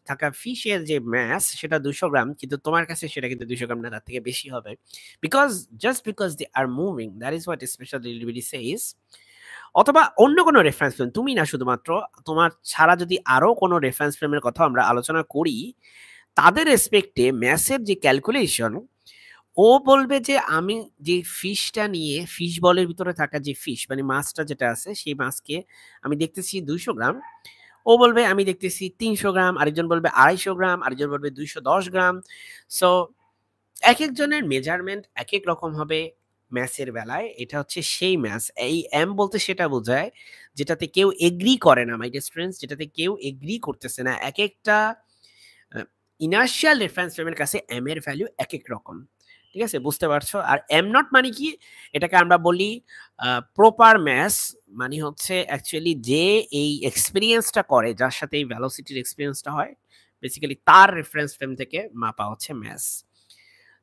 থাকা ফিশের যে মাস সেটা 200 গ্রাম, কিন্তু তোমার কাছে সেটা কিন্তু 200 গ্রাম না, তার থেকে বেশি হবে। Just because they are moving, that is what special delivery says. অথবা অন্য কোনো রেফারেন্স ফ্রেম, তুমি না শুধুমাত্র, তোমার ছাড়া যদি আরো কোনো রেফারেন্স ফ্রেমের কথা আমরা আলোচনা করি, তাদের রেসপেক্টে ম্যাসের যে ক্যালকুলেশন, ও বলবে যে আমি যে ফিশটা নিয়ে, ফিশ বলের ভিতরে থাকা যে ফিশ মানে মাছটা যেটা আছে, সেই মাছকে আমি দেখতেছি 200 গ্রাম, ও বলবে আমি দেখতেছি 300 গ্রাম, আরেকজন বলবে 250 গ্রাম, আরেকজন বলবে 210 গ্রাম। সো এক একজনের মেজারমেন্ট এক এক রকম হবে। ম্যাথের বেলায় এটা হচ্ছে সেই ম্যাথ, এই এম বলতে সেটা বোঝায় যেটাতে কেউ এগ্রি করে না, মাই ডিয়ার স্টুডেন্টস, যেটাতে কেউ এগ্রি করতেছে না। এক একটা ইনার্শিয়াল রেফারেন্স ফ্রেমের কাছে এম এর ভ্যালু এক এক রকম। ঠিক আছে, বুঝতে পারছো? আর এম নট মানে কি, এটাকে আমরা বলি প্রপার ম্যাস, মানে হচ্ছে অ্যাকচুয়ালি যে এই এক্সপিরিয়েন্সটা করে, যার সাথে এই ভ্যালোসিটির এক্সপিরিয়েন্সটা হয়, বেসিক্যালি তার রেফারেন্স ফ্রেম থেকে মাপা হচ্ছে mass.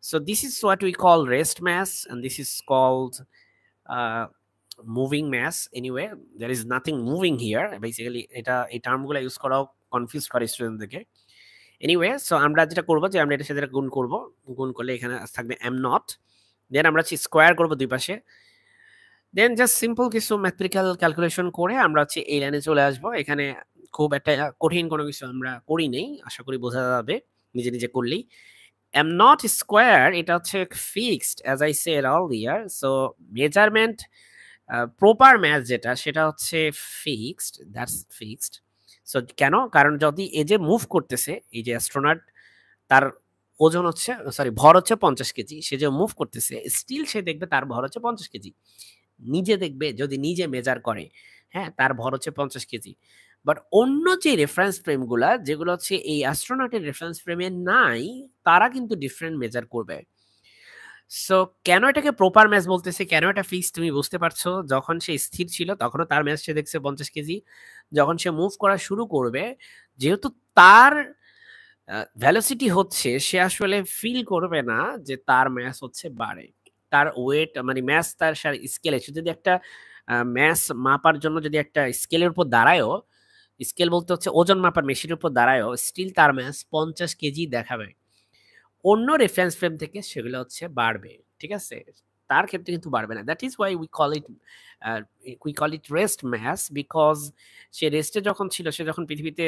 So this is what we call rest mass, and this is called uh, moving mass. Anyway, there is nothing moving here. Basically, এটা এই টার্মগুলো ইউজ করাও কনফিউজ করে স্টুডেন্টদেরকে। এনিওয়ে, সো আমরা যেটা করবো যে আমরা এটার সাথে গুণ করব, গুণ করলে এখানে থাকবে এম নট, দেন আমরা হচ্ছে স্কোয়ার করবো দুই পাশে, দেন জাস্ট সিম্পল কিছু ম্যাথমেটিক্যাল ক্যালকুলেশন করে আমরা হচ্ছে এই লাইনে চলে আসবো। এখানে খুব একটা কঠিন কোনো কিছু আমরা করি নেই, আশা করি বোঝা যাবে নিজে নিজে করলেই। এম নট স্কোয়ার এটা হচ্ছে fixed, as I said earlier. So measurement proper math যেটা, সেটা হচ্ছে ফিক্সড, দ্যাটস ফিক্সড। সো কেন? কারণ যদি এই যে মুভ করতেছে, এই যে অ্যাস্ট্রোনট, তার ওজন হচ্ছে, সরি ভর হচ্ছে 50 কেজি, সে যে মুভ করতেছে স্টিল সে দেখবে তার ভর হচ্ছে 50 কেজি। নিজে দেখবে যদি নিজে মেজার করে, হ্যাঁ, তার ভর হচ্ছে 50 কেজি। বাট অন্য যে রেফারেন্স ফ্রেমগুলা, যেগুলো হচ্ছে এই অ্যাস্ট্রোনটের রেফারেন্স ফ্রেমে নাই, তারা কিন্তু ডিফারেন্ট মেজার করবে। সো কেন এটাকে প্রপার ম্যাচ বলতেছে, কেন এটা ফিক্স, তুমি বুঝতে পারছো? যখন সে স্থির ছিল তখনও তার ম্যাচ সে দেখছে 50 কেজি, যখন সে মুভ করা শুরু করবে, যেহেতু তার ভ্যালোসিটি হচ্ছে, সে আসলে ফিল করবে না যে তার ম্যাস হচ্ছে বাড়ে। তার ওয়েট মানে ম্যাস, তার স্কেলে সে যদি একটা ম্যাস মাপার জন্য যদি একটা স্কেলের উপর দাঁড়ায়ও, স্কেল বলতে হচ্ছে ওজন মাপার মেশিনের উপর দাঁড়ায়ও, স্টিল তার ম্যাস 50 কেজি দেখাবে। অন্য রেফারেন্স ফ্রেম থেকে সেগুলো হচ্ছে বাড়বে, ঠিক আছে? তার ক্ষেত্রে কিন্তু বাড়বে না। That is why we call it rest mass, because সে রেস্টে যখন ছিল, সে যখন পৃথিবীতে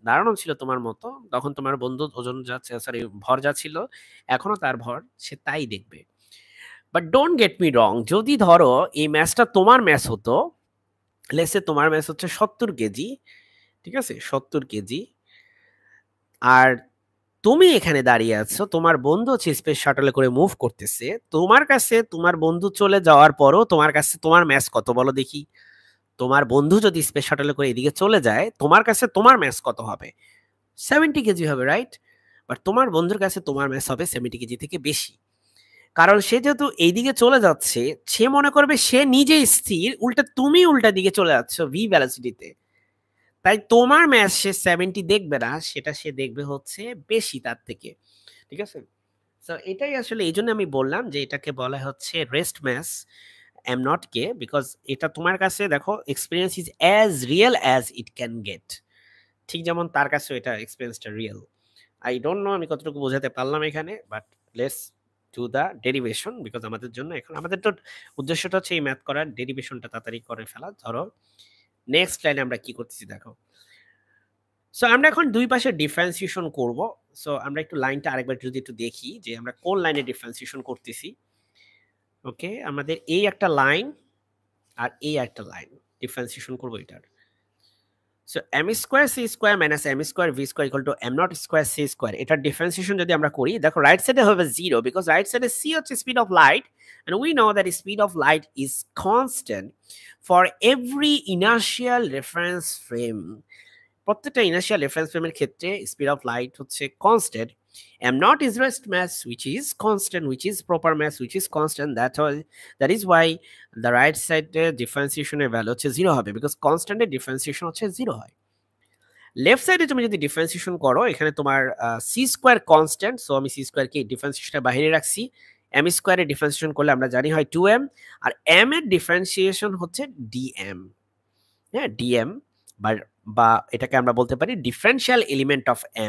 দাঁড়ানো ছিল তোমার মতো, তখন তোমার বন্ধু ওজন যা, সরি ভর যা ছিল, এখনো তার ভর সে তাই দেখবে। বাট ডোন্ট গেট মি রং, যদি ধরো এই ম্যাচটা তোমার ম্যাচ হতো, লেসে তোমার ম্যাচ হচ্ছে 70 কেজি, ঠিক আছে, 70 কেজি, আর তুমি এখানে দাঁড়িয়ে আছো, তোমার বন্ধু হচ্ছে স্পেস শাটলে করে মুভ করতেছে, তোমার কাছে তোমার বন্ধু চলে যাওয়ার পরও তোমার কাছে তোমার ম্যাচ কত বলো দেখি? তোমার বন্ধু যদি স্পেস শাটলে করে এদিকে চলে যায়, তোমার কাছে তোমার ম্যাচ কত হবে? 70 কেজি হবে, রাইট? বাট তোমার বন্ধুর কাছে তোমার ম্যাচ হবে 70 কেজি থেকে বেশি। কারণ সে যেহেতু এইদিকে চলে যাচ্ছে, সে মনে করবে সে নিজে স্থির, উল্টা তুমি উল্টা দিকে চলে যাচ্ছ ভি ভ্যালোসিটিতে। তাই তোমার ম্যাচ সে 70 দেখবে না, সেটা সে দেখবে হচ্ছে বেশি তার থেকে, ঠিক আছে? সো এটাই আসলে, এই জন্য আমি বললাম যে এটাকে বলা হচ্ছে রেস্ট ম্যাস এম নট কে, বিকজ এটা তোমার কাছে দেখো experience is as real as it can get, ঠিক যেমন তার কাছে এটা এক্সপিরিয়েন্সটা রিয়েল। আই ডোন্ট নো আমি কতটুকু বোঝাতে পারলাম এখানে, but let's to the derivation, because আমাদের জন্য এখন আমাদের তো উদ্দেশ্যটা হচ্ছে এই ম্যাথ করার, ডেরিভেশনটা তাড়াতাড়ি করে ফেলা। ধরো নেক্সট লাইনে আমরা কি করতেছি দেখো। সো আমরা এখন দুই পাশে ডিফারেন্সিয়েশন করব। সো আমরা একটু লাইনটা আরেকবার যদি একটু দেখি যে আমরা কোন লাইনে ডিফারেন্সিয়েশন করতেছি। ওকে, আমাদের এই একটা লাইন আর এই একটা লাইন ডিফারেন্সিয়েশন করব এটার। So M square C square minus M square V square equal to M naught square C square, এটার ডিফারেন্সিয়েশন যদি আমরা করি, দেখো রাইট সাইডে হবে 0, বিকজ রাইট সাইডে সি হচ্ছে speed of light, and we know that speed of light is constant for every inertial reference frame. প্রত্যেকটা ইনার্শিয়াল রেফারেন্স ফ্রেমের ক্ষেত্রে স্পিড অফ লাইট হচ্ছে constant. M naught is rest mass which is constant, which is proper mass which is constant, that is why the right সাইডে ডিফারেন্সিয়েশনের value হচ্ছে 0 হবে, because কনস্ট্যান্টের differentiation হচ্ছে 0 হয়। লেফট সাইডে তুমি যদি ডিফারেন্সিয়েশন করো, এখানে তোমার সি স্কোয়ার কনস্ট্যান্ট, সো আমি সি স্কোয়ারকে ডিফারেন্সিয়েশনের বাইরে রাখছি। এম স্কোয়ারের ডিফারেন্সিয়েশন করলে আমরা জানি হয় 2m, আর এম এর ডিফারেন্সিয়েশন হচ্ছে ডিএম, হ্যাঁ ডিএম, বা বা এটাকে আমরা বলতে পারি ডিফারেনশিয়াল এলিমেন্ট অফ এম।